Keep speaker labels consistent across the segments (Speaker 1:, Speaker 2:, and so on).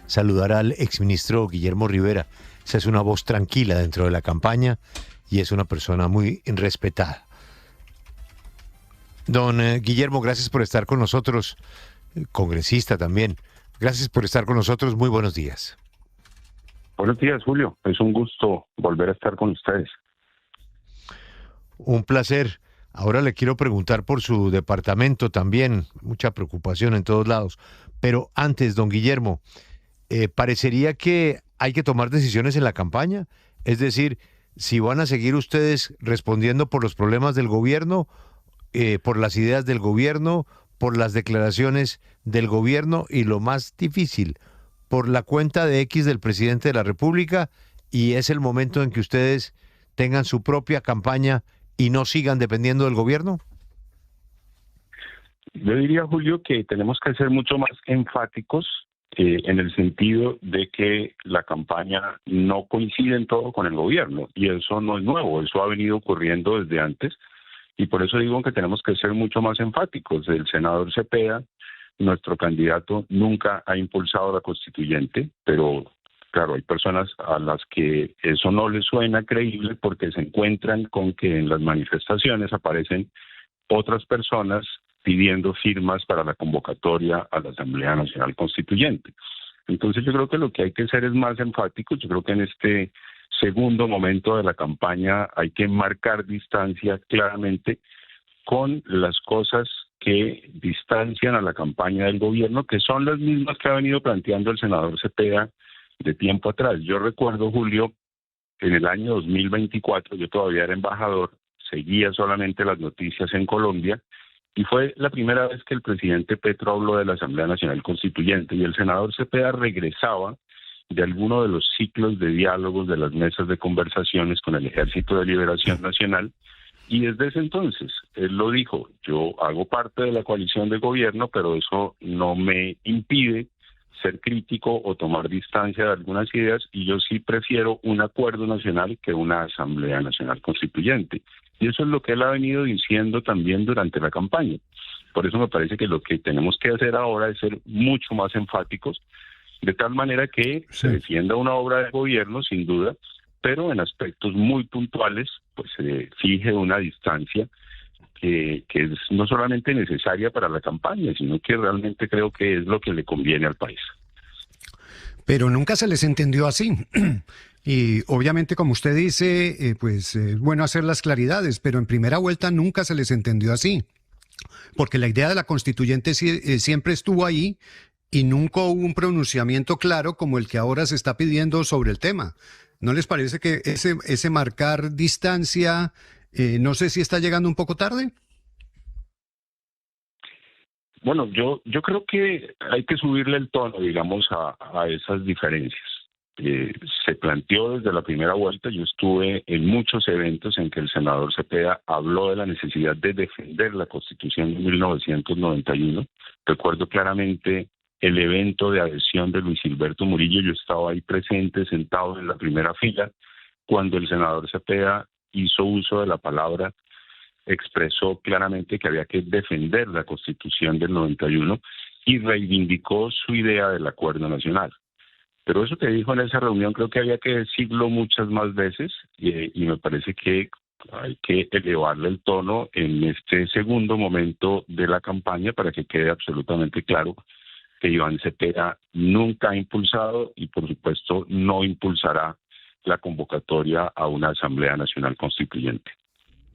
Speaker 1: saludar al exministro Guillermo Rivera. Esa es una voz tranquila dentro de la campaña y es una persona muy respetada. Don Guillermo, gracias por estar con nosotros, congresista también. Gracias por estar con nosotros, muy buenos días.
Speaker 2: Buenos días, Julio. Es un gusto volver a estar con ustedes.
Speaker 1: Un placer. Ahora le quiero preguntar por su departamento también, mucha preocupación en todos lados. Pero antes, don Guillermo, parecería que hay que tomar decisiones en la campaña. Es decir, si van a seguir ustedes respondiendo por los problemas del gobierno, por las ideas del gobierno, por las declaraciones del gobierno y lo más difícil, por la cuenta de X del presidente de la República, y es el momento en que ustedes tengan su propia campaña y no sigan dependiendo del gobierno?
Speaker 2: Yo diría, Julio, que tenemos que ser mucho más enfáticos en el sentido de que la campaña no coincide en todo con el gobierno, y eso no es nuevo, eso ha venido ocurriendo desde antes, y por eso digo que tenemos que ser mucho más enfáticos. El senador Cepeda, nuestro candidato, nunca ha impulsado la constituyente, pero claro, hay personas a las que eso no les suena creíble porque se encuentran con que en las manifestaciones aparecen otras personas pidiendo firmas para la convocatoria a la Asamblea Nacional Constituyente. Entonces yo creo que lo que hay que ser es más enfático. Yo creo que en este segundo momento de la campaña hay que marcar distancia claramente con las cosas que distancian a la campaña del gobierno, que son las mismas que ha venido planteando el senador Cepeda de tiempo atrás. Yo recuerdo, Julio, en el año 2024, yo todavía era embajador, seguía solamente las noticias en Colombia, y fue la primera vez que el presidente Petro habló de la Asamblea Nacional Constituyente, y el senador Cepeda regresaba de alguno de los ciclos de diálogos de las mesas de conversaciones con el Ejército de Liberación Nacional, y desde ese entonces él lo dijo: yo hago parte de la coalición de gobierno, pero eso no me impide ser crítico o tomar distancia de algunas ideas, y yo sí prefiero un acuerdo nacional que una Asamblea Nacional Constituyente. Y eso es lo que él ha venido diciendo también durante la campaña. Por eso me parece que lo que tenemos que hacer ahora es ser mucho más enfáticos, de tal manera que se defienda una obra de gobierno, sin duda, pero en aspectos muy puntuales, pues se fije una distancia que es no solamente necesaria para la campaña, sino que realmente creo que es lo que le conviene al país.
Speaker 3: Pero nunca se les entendió así. Y obviamente, como usted dice, bueno hacer las claridades, pero en primera vuelta nunca se les entendió así. Porque la idea de la constituyente siempre estuvo ahí y nunca hubo un pronunciamiento claro como el que ahora se está pidiendo sobre el tema. ¿No les parece que ese marcar distancia, no sé si está llegando un poco tarde?
Speaker 2: Bueno, yo creo que hay que subirle el tono, digamos, a esas diferencias. Se planteó desde la primera vuelta. Yo estuve en muchos eventos en que el senador Cepeda habló de la necesidad de defender la Constitución de 1991. Recuerdo claramente el evento de adhesión de Luis Gilberto Murillo. Yo estaba ahí presente, sentado en la primera fila, cuando el senador Cepeda hizo uso de la palabra, expresó claramente que había que defender la Constitución del 91 y reivindicó su idea del acuerdo nacional. Pero eso que dijo en esa reunión creo que había que decirlo muchas más veces, y me parece que hay que elevarle el tono en este segundo momento de la campaña para que quede absolutamente claro que Iván Cepeda nunca ha impulsado y por supuesto no impulsará la convocatoria a una Asamblea Nacional Constituyente.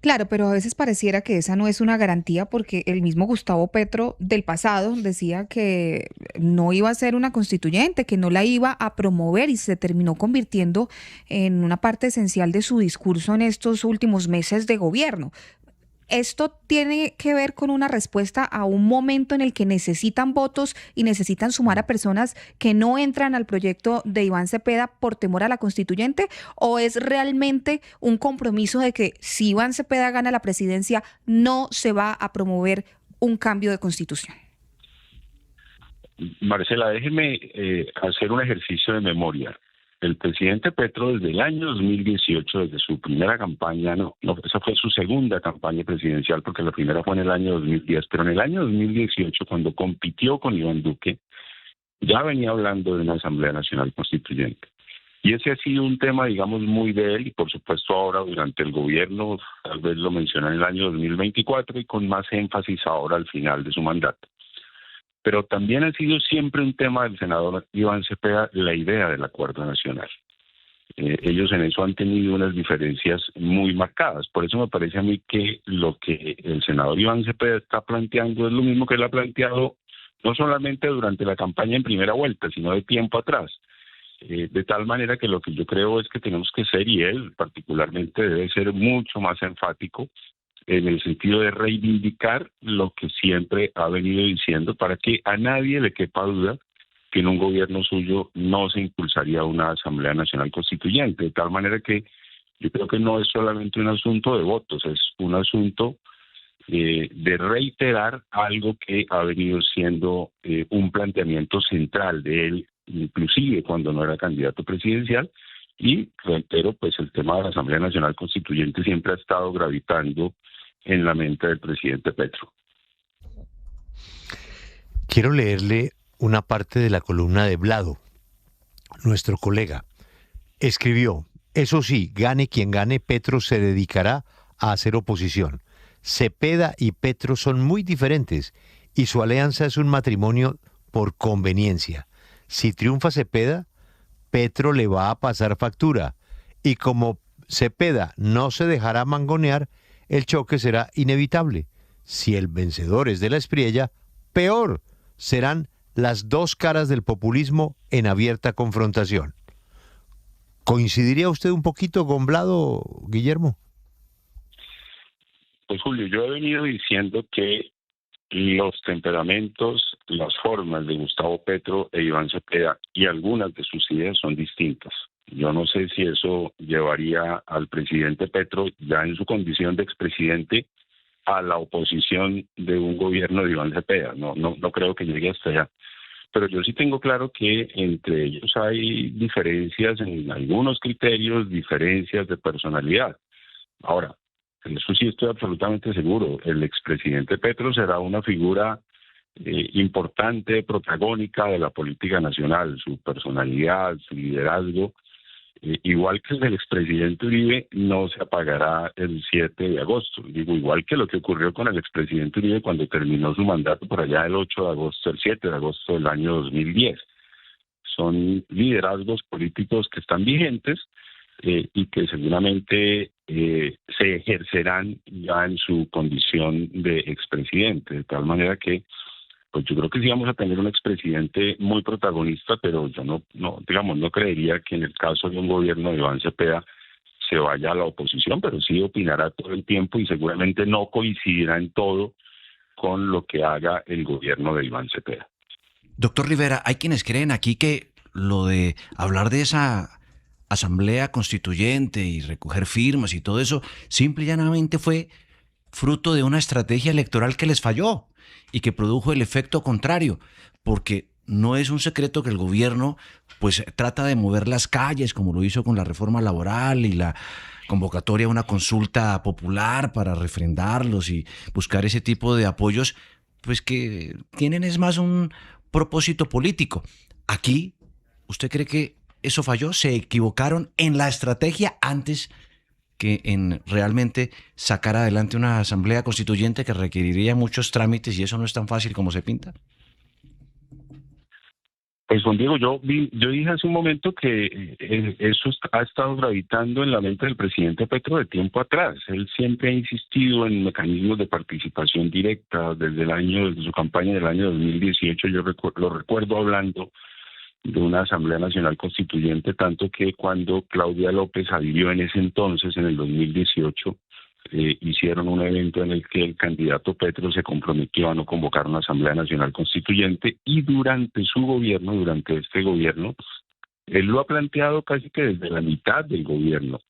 Speaker 4: Claro, pero a veces pareciera que esa no es una garantía porque el mismo Gustavo Petro del pasado decía que no iba a ser una constituyente, que no la iba a promover y se terminó convirtiendo en una parte esencial de su discurso en estos últimos meses de gobierno. Esto tiene que ver con una respuesta a un momento en el que necesitan votos y necesitan sumar a personas que no entran al proyecto de Iván Cepeda por temor a la constituyente, o es realmente un compromiso de que si Iván Cepeda gana la presidencia no se va a promover un cambio de constitución.
Speaker 2: Marcela, déjeme hacer un ejercicio de memoria. El presidente Petro desde el año 2018, desde su primera campaña, esa fue su segunda campaña presidencial porque la primera fue en el año 2010, pero en el año 2018, cuando compitió con Iván Duque, ya venía hablando de una Asamblea Nacional Constituyente. Y ese ha sido un tema, digamos, muy de él, y por supuesto ahora durante el gobierno, tal vez lo mencionó en el año 2024 y con más énfasis ahora al final de su mandato. Pero también ha sido siempre un tema del senador Iván Cepeda la idea del acuerdo nacional. Ellos en eso han tenido unas diferencias muy marcadas. Por eso me parece a mí que lo que el senador Iván Cepeda está planteando es lo mismo que él ha planteado no solamente durante la campaña en primera vuelta, sino de tiempo atrás. De tal manera que lo que yo creo es que tenemos que ser, y él particularmente debe ser mucho más enfático en el sentido de reivindicar lo que siempre ha venido diciendo para que a nadie le quepa duda que en un gobierno suyo no se impulsaría una Asamblea Nacional Constituyente, de tal manera que yo creo que no es solamente un asunto de votos, es un asunto de reiterar algo que ha venido siendo un planteamiento central de él, inclusive cuando no era candidato presidencial, y reitero, pues el tema de la Asamblea Nacional Constituyente siempre ha estado gravitando en la mente del presidente Petro.
Speaker 1: Quiero leerle una parte de la columna de Vlado, nuestro colega. Escribió: eso sí, gane quien gane, Petro se dedicará a hacer oposición. Cepeda y Petro son muy diferentes y su alianza es un matrimonio por conveniencia. Si triunfa Cepeda, Petro le va a pasar factura, y como Cepeda no se dejará mangonear, el choque será inevitable. Si el vencedor es de la Espriella, peor, serán las dos caras del populismo en abierta confrontación. ¿Coincidiría usted un poquito con Vlado, Guillermo?
Speaker 2: Pues Julio, yo he venido diciendo que los temperamentos, las formas de Gustavo Petro e Iván Cepeda y algunas de sus ideas son distintas. Yo no sé si eso llevaría al presidente Petro, ya en su condición de expresidente, a la oposición de un gobierno de Iván Cepeda. No creo que llegue hasta allá. Pero yo sí tengo claro que entre ellos hay diferencias en algunos criterios, diferencias de personalidad. Ahora, en eso sí estoy absolutamente seguro. El expresidente Petro será una figura importante, protagónica de la política nacional. Su personalidad, su liderazgo, igual que el del expresidente Uribe, no se apagará el 7 de agosto. Digo, igual que lo que ocurrió con el expresidente Uribe cuando terminó su mandato por allá el 8 de agosto, el 7 de agosto del año 2010. Son liderazgos políticos que están vigentes y que seguramente se ejercerán ya en su condición de expresidente, de tal manera que pues yo creo que sí vamos a tener un expresidente muy protagonista, pero yo no creería que en el caso de un gobierno de Iván Cepeda se vaya a la oposición, pero sí opinará todo el tiempo y seguramente no coincidirá en todo con lo que haga el gobierno de Iván Cepeda.
Speaker 5: Doctor Rivera, hay quienes creen aquí que lo de hablar de esa asamblea constituyente y recoger firmas y todo eso, simple y llanamente fue fruto de una estrategia electoral que les falló y que produjo el efecto contrario, porque no es un secreto que el gobierno pues trata de mover las calles, como lo hizo con la reforma laboral y la convocatoria a una consulta popular para refrendarlos y buscar ese tipo de apoyos, pues que tienen es más un propósito político. Aquí, ¿usted cree que eso falló? ¿Se equivocaron en la estrategia antes que en realmente sacar adelante una asamblea constituyente que requeriría muchos trámites y eso no es tan fácil como se pinta?
Speaker 2: Pues Juan Diego, yo dije hace un momento que eso ha estado gravitando en la mente del presidente Petro de tiempo atrás. Él siempre ha insistido en mecanismos de participación directa desde su campaña del año 2018. Yo lo recuerdo hablando de una Asamblea Nacional Constituyente, tanto que cuando Claudia López adhirió en ese entonces, en el 2018, hicieron un evento en el que el candidato Petro se comprometió a no convocar una Asamblea Nacional Constituyente y durante este gobierno, él lo ha planteado casi que desde la mitad del gobierno.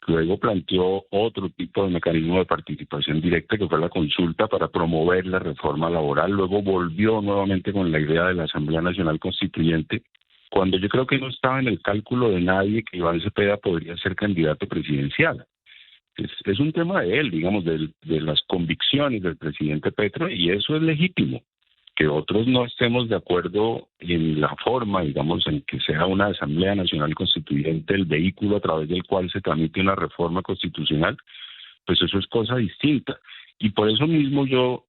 Speaker 2: Luego planteó otro tipo de mecanismo de participación directa que fue la consulta para promover la reforma laboral. Luego volvió nuevamente con la idea de la Asamblea Nacional Constituyente, cuando yo creo que no estaba en el cálculo de nadie que Iván Cepeda podría ser candidato presidencial. Es un tema de él, digamos, de las convicciones del presidente Petro, y eso es legítimo. que otros no estemos de acuerdo en la forma, digamos, en que sea una Asamblea Nacional Constituyente el vehículo a través del cual se tramite una reforma constitucional, pues eso es cosa distinta. Y por eso mismo yo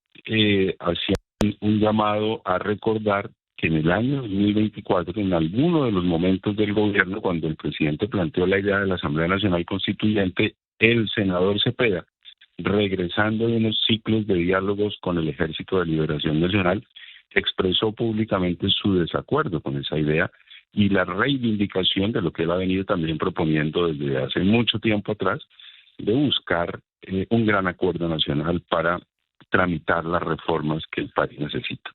Speaker 2: hacía un llamado a recordar que en el año 2024, en alguno de los momentos del gobierno, cuando el presidente planteó la idea de la Asamblea Nacional Constituyente, el senador Cepeda, regresando de unos ciclos de diálogos con el Ejército de Liberación Nacional, expresó públicamente su desacuerdo con esa idea y la reivindicación de lo que él ha venido también proponiendo desde hace mucho tiempo atrás, de buscar un gran acuerdo nacional para tramitar las reformas que el país necesita.